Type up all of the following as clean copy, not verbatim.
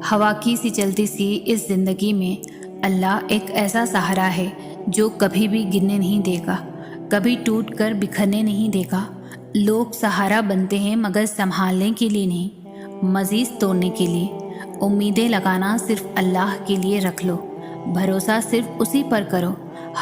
ہوا کی سی چلتی سی اس زندگی میں اللہ ایک ایسا سہارا ہے جو کبھی بھی گرنے نہیں دے گا، کبھی ٹوٹ کر بکھرنے نہیں دے گا۔ لوگ سہارا بنتے ہیں مگر سنبھالنے کے لیے نہیں، مزید توڑنے کے لیے۔ امیدیں لگانا صرف اللہ کے لیے رکھ لو، بھروسہ صرف اسی پر کرو۔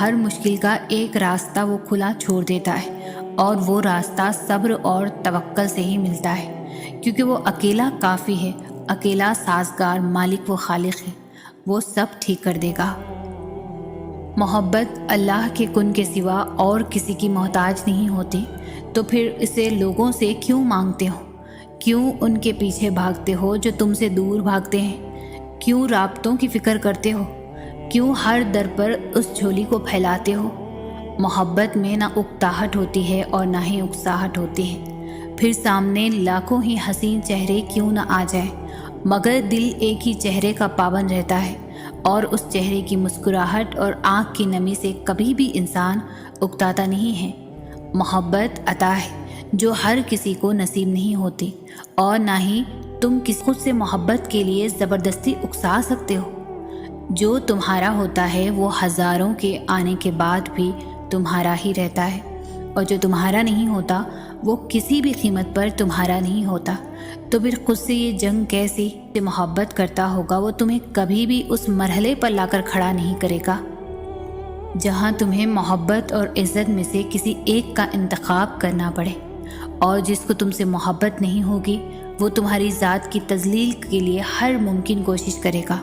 ہر مشکل کا ایک راستہ وہ کھلا چھوڑ دیتا ہے، اور وہ راستہ صبر اور توکل سے ہی ملتا ہے، کیونکہ وہ اکیلا کافی ہے، اکیلا سازگار مالک و خالق ہے، وہ سب ٹھیک کر دے گا۔ محبت اللہ کے کن کے سوا اور کسی کی محتاج نہیں ہوتی، تو پھر اسے لوگوں سے کیوں مانگتے ہو؟ کیوں ان کے پیچھے بھاگتے ہو جو تم سے دور بھاگتے ہیں؟ کیوں رابطوں کی فکر کرتے ہو؟ کیوں ہر در پر اس جھولی کو پھیلاتے ہو؟ محبت میں نہ اکتاہٹ ہوتی ہے اور نہ ہی اکساہٹ ہوتی ہے۔ پھر سامنے لاکھوں ہی حسین چہرے کیوں نہ آ جائیں، مگر دل ایک ہی چہرے کا پابند رہتا ہے، اور اس چہرے کی مسکراہٹ اور آنکھ کی نمی سے کبھی بھی انسان اکتاتا نہیں ہے۔ محبت عطا ہے جو ہر کسی کو نصیب نہیں ہوتی، اور نہ ہی تم کسی خود سے محبت کے لیے زبردستی اکسا سکتے ہو۔ جو تمہارا ہوتا ہے وہ ہزاروں کے آنے کے بعد بھی تمہارا ہی رہتا ہے، اور جو تمہارا نہیں ہوتا وہ کسی بھی قیمت پر تمہارا نہیں ہوتا۔ تو پھر خود سے یہ جنگ کیسی؟ سے محبت کرتا ہوگا وہ تمہیں کبھی بھی اس مرحلے پر لا کر کھڑا نہیں کرے گا جہاں تمہیں محبت اور عزت میں سے کسی ایک کا انتخاب کرنا پڑے، اور جس کو تم سے محبت نہیں ہوگی وہ تمہاری ذات کی تذلیل کے لیے ہر ممکن کوشش کرے گا،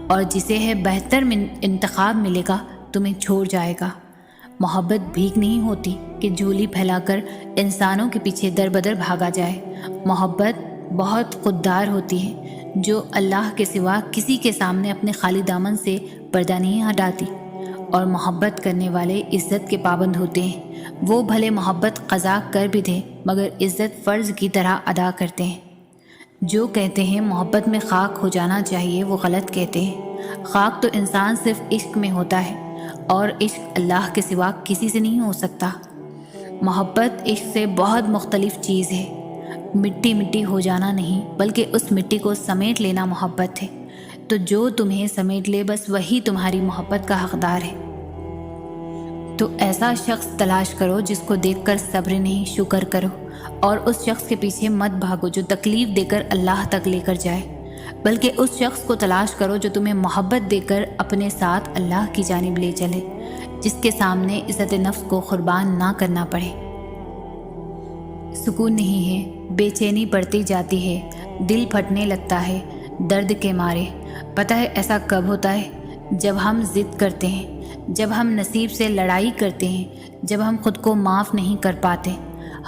اور جسے ہے بہتر انتخاب ملے گا تمہیں چھوڑ جائے گا۔ محبت بھیک نہیں ہوتی کہ جھولی پھیلا کر انسانوں کے پیچھے در بدر بھاگا جائے۔ محبت بہت خوددار ہوتی ہے جو اللہ کے سوا کسی کے سامنے اپنے خالی دامن سے پردہ نہیں ہٹاتی، اور محبت کرنے والے عزت کے پابند ہوتے ہیں۔ وہ بھلے محبت قضا کر بھی دیں مگر عزت فرض کی طرح ادا کرتے ہیں۔ جو کہتے ہیں محبت میں خاک ہو جانا چاہیے وہ غلط کہتے ہیں۔ خاک تو انسان صرف عشق میں ہوتا ہے، اور عشق اللہ کے سوا کسی سے نہیں ہو سکتا۔ محبت عشق سے بہت مختلف چیز ہے۔ مٹی مٹی ہو جانا نہیں بلکہ اس مٹی کو سمیٹ لینا محبت ہے۔ تو جو تمہیں سمیٹ لے بس وہی تمہاری محبت کا حقدار ہے۔ تو ایسا شخص تلاش کرو جس کو دیکھ کر صبر نہیں شکر کرو، اور اس شخص کے پیچھے مت بھاگو جو تکلیف دے کر اللہ تک لے کر جائے، بلکہ اس شخص کو تلاش کرو جو تمہیں محبت دے کر اپنے ساتھ اللہ کی جانب لے چلے، جس کے سامنے عزت نفس کو قربان نہ کرنا پڑے۔ سکون نہیں ہے، بے چینی بڑھتی جاتی ہے، دل پھٹنے لگتا ہے درد کے مارے۔ پتہ ہے ایسا کب ہوتا ہے؟ جب ہم ضد کرتے ہیں، جب ہم نصیب سے لڑائی کرتے ہیں، جب ہم خود کو معاف نہیں کر پاتے۔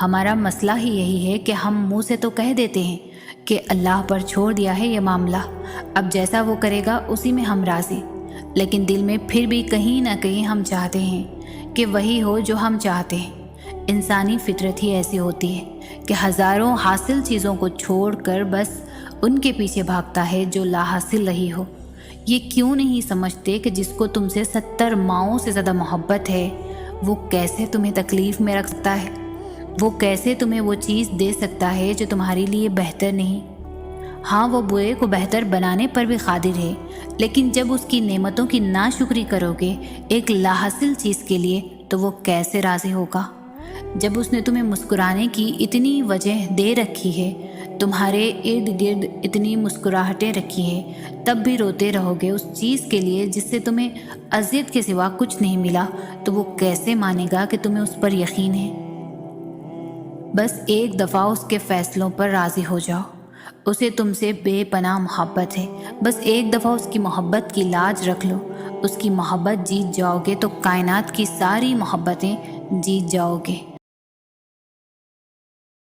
ہمارا مسئلہ ہی یہی ہے کہ ہم منہ سے تو کہہ دیتے ہیں کہ اللہ پر چھوڑ دیا ہے یہ معاملہ، اب جیسا وہ کرے گا اسی میں ہم راضی، لیکن دل میں پھر بھی کہیں نہ کہیں ہم چاہتے ہیں کہ وہی ہو جو ہم چاہتے ہیں۔ انسانی فطرت ہی ایسی ہوتی ہے کہ ہزاروں حاصل چیزوں کو چھوڑ کر بس ان کے پیچھے بھاگتا ہے جو لا حاصل رہی ہو۔ یہ کیوں نہیں سمجھتے کہ جس کو تم سے 70 ماؤں سے زیادہ محبت ہے وہ کیسے تمہیں تکلیف میں رکھ سکتا ہے؟ وہ کیسے تمہیں وہ چیز دے سکتا ہے جو تمہارے لیے بہتر نہیں؟ ہاں وہ برے کو بہتر بنانے پر بھی قادر ہے، لیکن جب اس کی نعمتوں کی ناشکری کرو گے ایک لا حاصل چیز کے لیے تو وہ کیسے راضی ہوگا؟ جب اس نے تمہیں مسکرانے کی اتنی وجہ دے رکھی ہے، تمہارے ارد گرد اتنی مسکراہٹیں رکھی ہے، تب بھی روتے رہو گے اس چیز کے لیے جس سے تمہیں اذیت کے سوا کچھ نہیں ملا، تو وہ کیسے مانے گا کہ تمہیں اس پر یقین ہے؟ بس ایک دفعہ اس کے فیصلوں پر راضی ہو جاؤ۔ اسے تم سے بے پناہ محبت ہے، بس ایک دفعہ اس کی محبت کی لاج رکھ لو۔ اس کی محبت جیت جاؤ گے تو کائنات کی ساری محبتیں جیت جاؤ گے۔